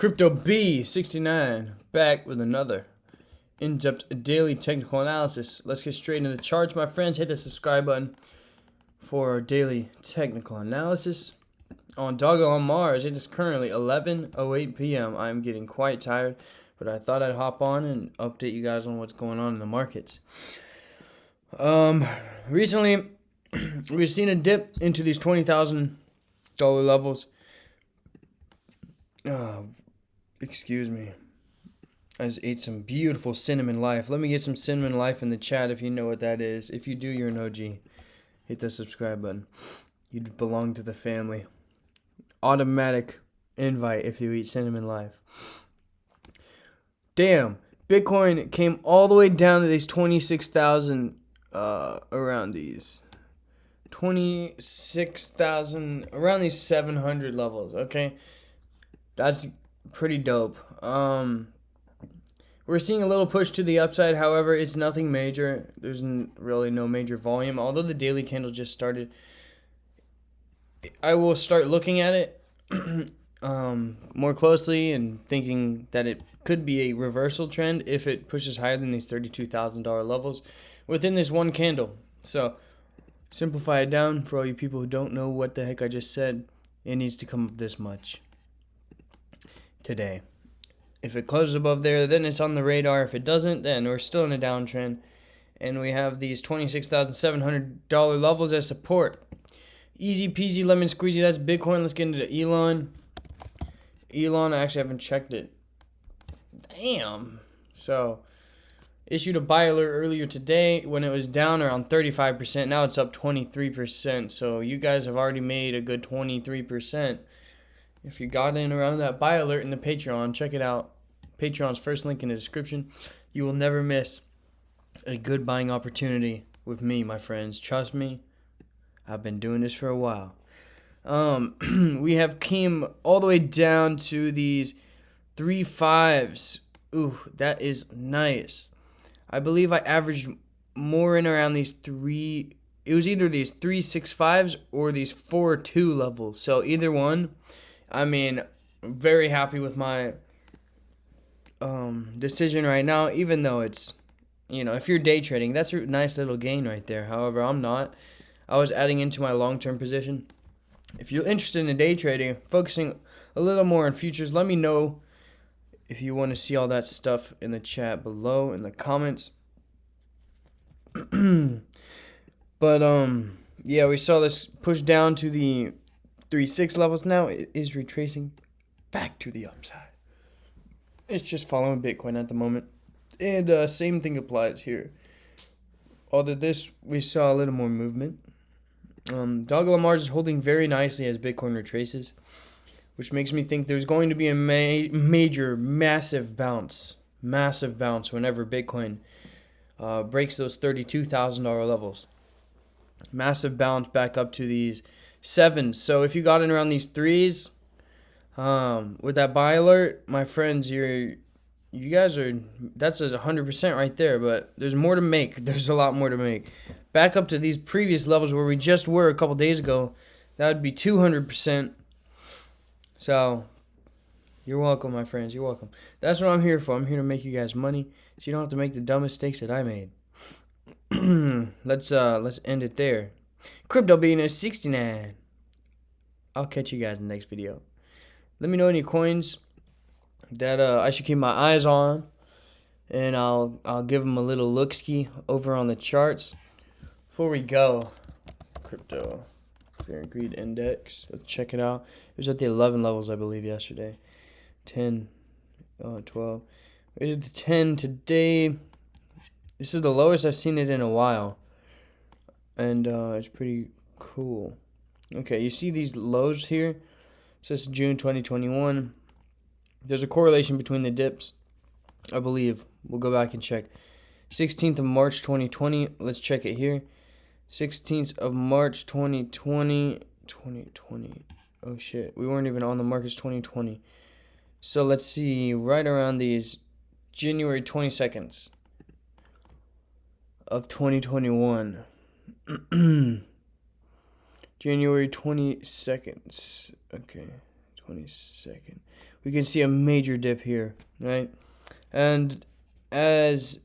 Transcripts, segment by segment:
Crypto B69 back with another in-depth daily technical analysis. Let's get straight into the charts, my friends. Hit the subscribe button for our daily technical analysis. On Dogelon Mars, it is currently 11:08 p.m. I'm getting quite tired, but I thought I'd hop on and update you guys on what's going on in the markets. Recently, we've seen a dip into these $20,000 levels. Excuse me. I just ate some beautiful cinnamon life. Let me get some cinnamon life in the chat if you know what that is. If you do, you're an OG. Hit the subscribe button. You belong to the family. Automatic invite if you eat cinnamon life. Damn. Bitcoin came all the way down to these 26,000, around these 26,000, around these 700 levels, okay? That's pretty dope. We're seeing a little push to the upside. However, it's nothing major. There's really no major volume. Although the daily candle just started, I will start looking at it more closely and thinking that it could be a reversal trend if it pushes higher than these $32,000 levels within this one candle. So, simplify it down for all you people who don't know what the heck I just said. It needs to come up this much today. If it closes above there, then it's on the radar. If it doesn't, then we're still in a downtrend. And we have these $26,700 levels as support. Easy peasy lemon squeezy. That's Bitcoin. Let's get into Elon. I actually haven't checked it. Damn. So, issued a buy alert earlier today when it was down around 35%. Now it's up 23%. So, you guys have already made a good 23%. If you got in around that buy alert in the Patreon, check it out. Patreon's first link in the description. You will never miss a good buying opportunity with me, my friends. Trust me, I've been doing this for a while. We have came all the way down to these 3.5s. Ooh, that is nice. I believe I averaged more in around these three. It was either these 3.65s or these 4.2 levels. So either one. I mean, very happy with my decision right now, even though it's, if you're day trading, that's a nice little gain right there. However, I'm not. I was adding into my long-term position. If you're interested in day trading, focusing a little more on futures, let me know if you want to see all that stuff in the chat below, in the comments. But, yeah, we saw this push down to the 3.6 levels. Now it is retracing back to the upside. It's just following Bitcoin at the moment. And same thing applies here. Although this, we saw a little more movement. Dogelon Mars is holding very nicely as Bitcoin retraces, which makes me think there's going to be a massive bounce whenever Bitcoin breaks those $32,000 levels. Massive bounce back up to these 7s. So if you got in around these 3s, with that buy alert, my friends, you guys are, that's 100% right there. But there's more to make. There's a lot more to make. Back up to these previous levels where we just were a couple days ago, that would be 200%. So you're welcome, my friends. You're welcome. That's what I'm here for. I'm here to make you guys money, so you don't have to make the dumb mistakes that I made. Let's end it there. Crypto being a 69. I'll catch you guys in the next video. Let me know any coins that I should keep my eyes on, and I'll give them a little look-ski over on the charts. Before we go, Crypto Fear and Greed Index. Let's check it out. It was at the 11 levels, I believe, yesterday. 10, 12. We did the 10 today. This is the lowest I've seen it in a while. And it's pretty cool. Okay, you see these lows here? It says June 2021. There's a correlation between the dips, I believe. We'll go back and check. 16th of March 2020. Let's check it here. 16th of March 2020. Oh shit, we weren't even on the markets 2020. So let's see, right around these January 22nd of 2021. January 22nd. Okay. 22nd. We can see a major dip here, right? And as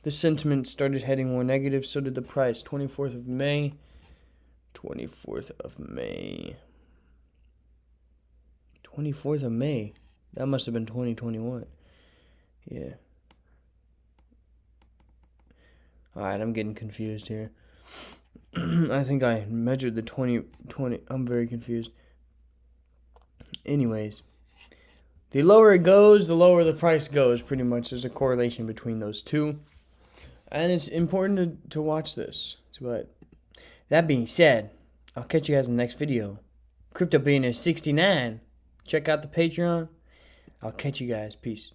the sentiment started heading more negative, so did the price. 24th of May. 24th of May. 24th of May. That must have been 2021. Yeah. Alright, I'm getting confused here. I think I measured the 2020. I'm very confused. Anyways, the lower it goes, the lower the price goes, pretty much. There's a correlation between those two. And it's important to watch this. But that being said, I'll catch you guys in the next video. Crypto Billionaire 69. Check out the Patreon. I'll catch you guys. Peace.